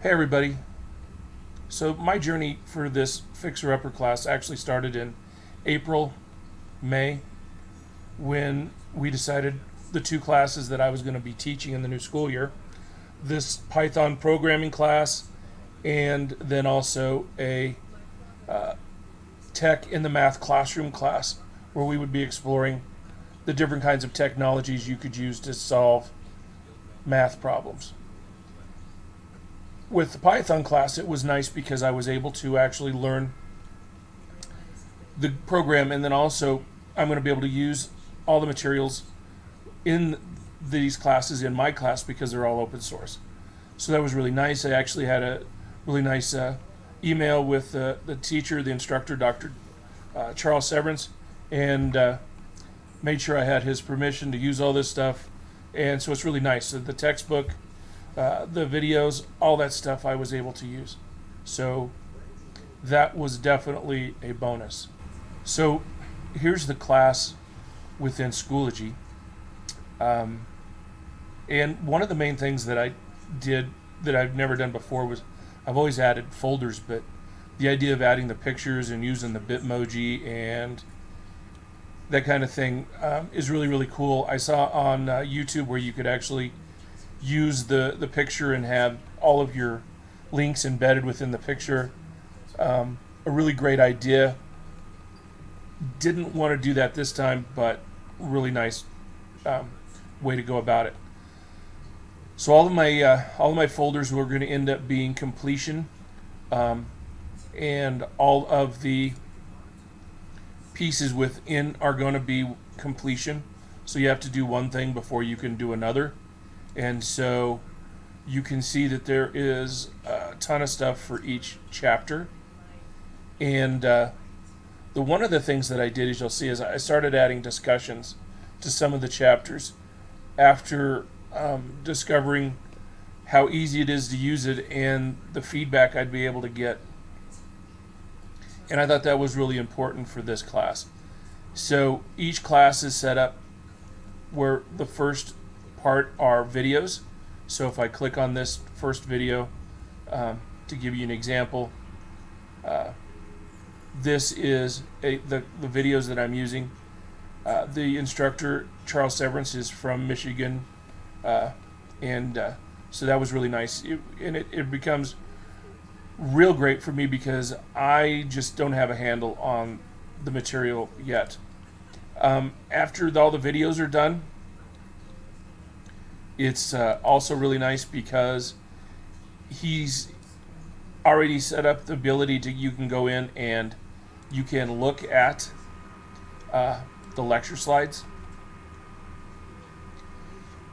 Hey everybody. So my journey for this Fixer Upper class actually started in April, May, when we decided the two classes that I was going to be teaching in the new school year, this Python programming class and then also a tech in the math classroom class where we would be exploring the different kinds of technologies you could use to solve math problems. With the Python class, it was nice because I was able to actually learn the program, and then also I'm going to be able to use all the materials in these classes in my class because they're all open source. So that was really nice. I actually had a really nice email with the teacher, the instructor, Dr. Charles Severance, and made sure I had his permission to use all this stuff. And so it's really nice. So the textbook, the videos, all that stuff I was able to use. So that was definitely a bonus. So here's the class within Schoology. And one of the main things that I did that I've never done before was I've always added folders, but the idea of adding the pictures and using the Bitmoji and that kind of thing is really, really cool. I saw on YouTube where you could actually use the picture and have all of your links embedded within the picture. A really great idea. Didn't want to do that this time, but really nice way to go about it. So all of my folders were going to end up being completion, and all of the pieces within are going to be completion. So you have to do one thing before you can do another. And so you can see that there is a ton of stuff for each chapter. And the one of the things that I did, as you'll see, is I started adding discussions to some of the chapters after discovering how easy it is to use it and the feedback I'd be able to get. And I thought that was really important for this class. So each class is set up where the first part are videos. So if I click on this first video, to give you an example, this is the videos that I'm using. The instructor, Charles Severance, is from Michigan, and so that was really nice. It becomes real great for me because I just don't have a handle on the material yet. After all the videos are done, it's also really nice because he's already set up the ability to, you can go in and you can look at the lecture slides.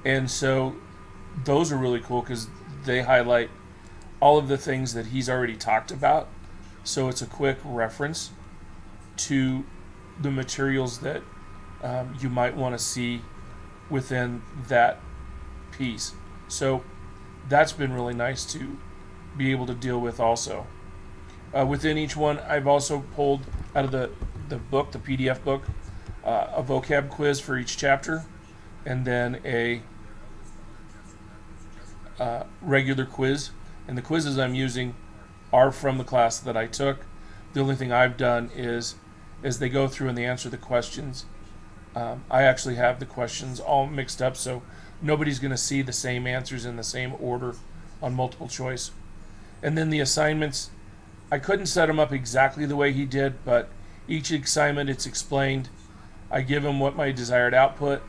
And so those are really cool because they highlight all of the things that he's already talked about. So it's a quick reference to the materials that you might want to see within that piece. So that's been really nice to be able to deal with also. Within each one, I've also pulled out of the book, the PDF book, a vocab quiz for each chapter, and then a regular quiz. And the quizzes I'm using are from the class that I took. The only thing I've done is, as they go through and they answer the questions, I actually have the questions all mixed up, so nobody's going to see the same answers in the same order on multiple choice. And then the assignments, I couldn't set them up exactly the way he did, but each assignment, it's explained. I give them what my desired output.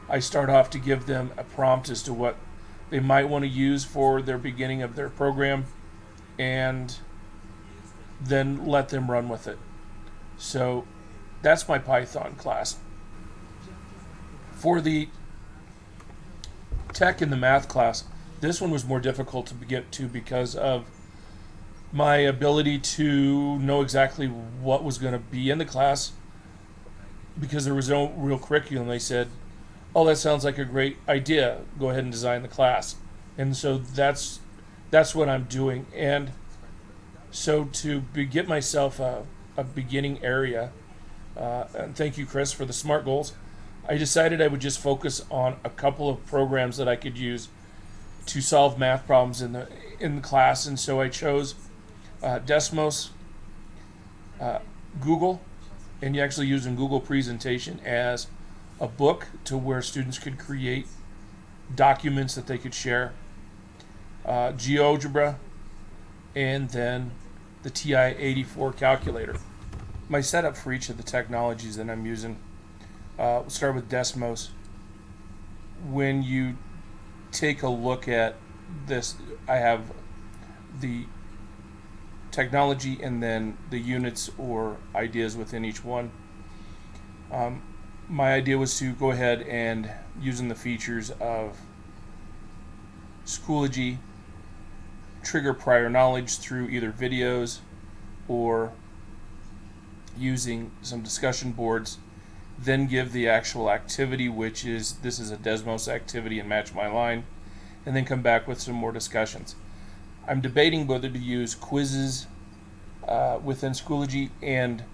I start off to give them a prompt as to what they might want to use for their beginning of their program, and then let them run with it. So that's my Python class. For the tech in the math class, this one was more difficult to get to because of my ability to know exactly what was going to be in the class, because there was no real curriculum. They said, oh, that sounds like a great idea, go ahead and design the class. And so that's what I'm doing. And so to get myself a beginning area, and thank you, Chris, for the SMART goals, I decided I would just focus on a couple of programs that I could use to solve math problems in the class, and so I chose Desmos, Google, and you actually using Google Presentation as a book to where students could create documents that they could share, GeoGebra, and then the TI-84 calculator. My setup for each of the technologies that I'm using, we'll start with Desmos. When you take a look at this, I have the technology and then the units or ideas within each one. My idea was to go ahead and using the features of Schoology, trigger prior knowledge through either videos or using some discussion boards, then give the actual activity, which is this is a Desmos activity, and match my line, and then come back with some more discussions. I'm debating whether to use quizzes within Schoology and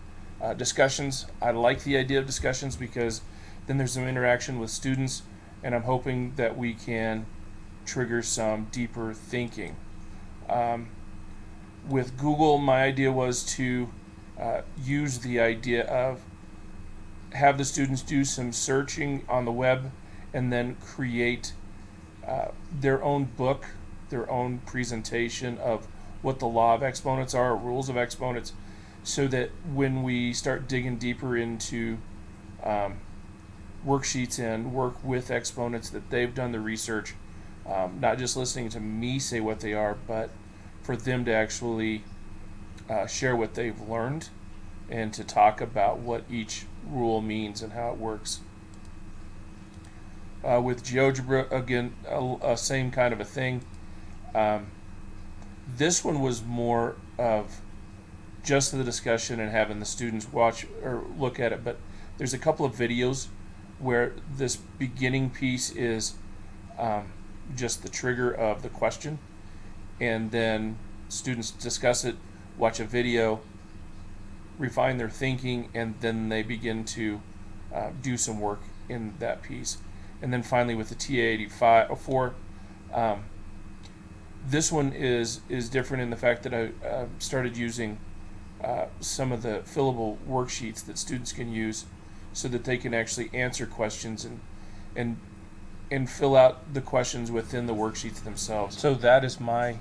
discussions. I like the idea of discussions because then there's some interaction with students, and I'm hoping that we can trigger some deeper thinking. With Google, my idea was to use the idea of have the students do some searching on the web and then create their own book, their own presentation of what the law of exponents are, rules of exponents, so that when we start digging deeper into worksheets and work with exponents, that they've done the research, not just listening to me say what they are, but for them to actually share what they've learned and to talk about what each rule means and how it works. With GeoGebra, again, a same kind of a thing. This one was more of just the discussion and having the students watch or look at it, but there's a couple of videos where this beginning piece is just the trigger of the question, and then students discuss it, watch a video, refine their thinking, and then they begin to do some work in that piece. And then finally with the TI-84, this one is different in the fact that I started using some of the fillable worksheets that students can use so that they can actually answer questions and fill out the questions within the worksheets themselves. So that is my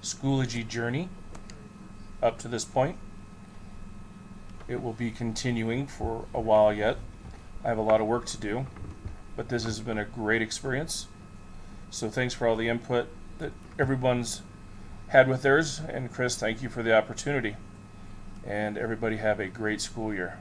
Schoology journey up to this point. It will be continuing for a while yet. I have a lot of work to do, but this has been a great experience. So thanks for all the input that everyone's had with theirs, and Chris, thank you for the opportunity. And everybody have a great school year.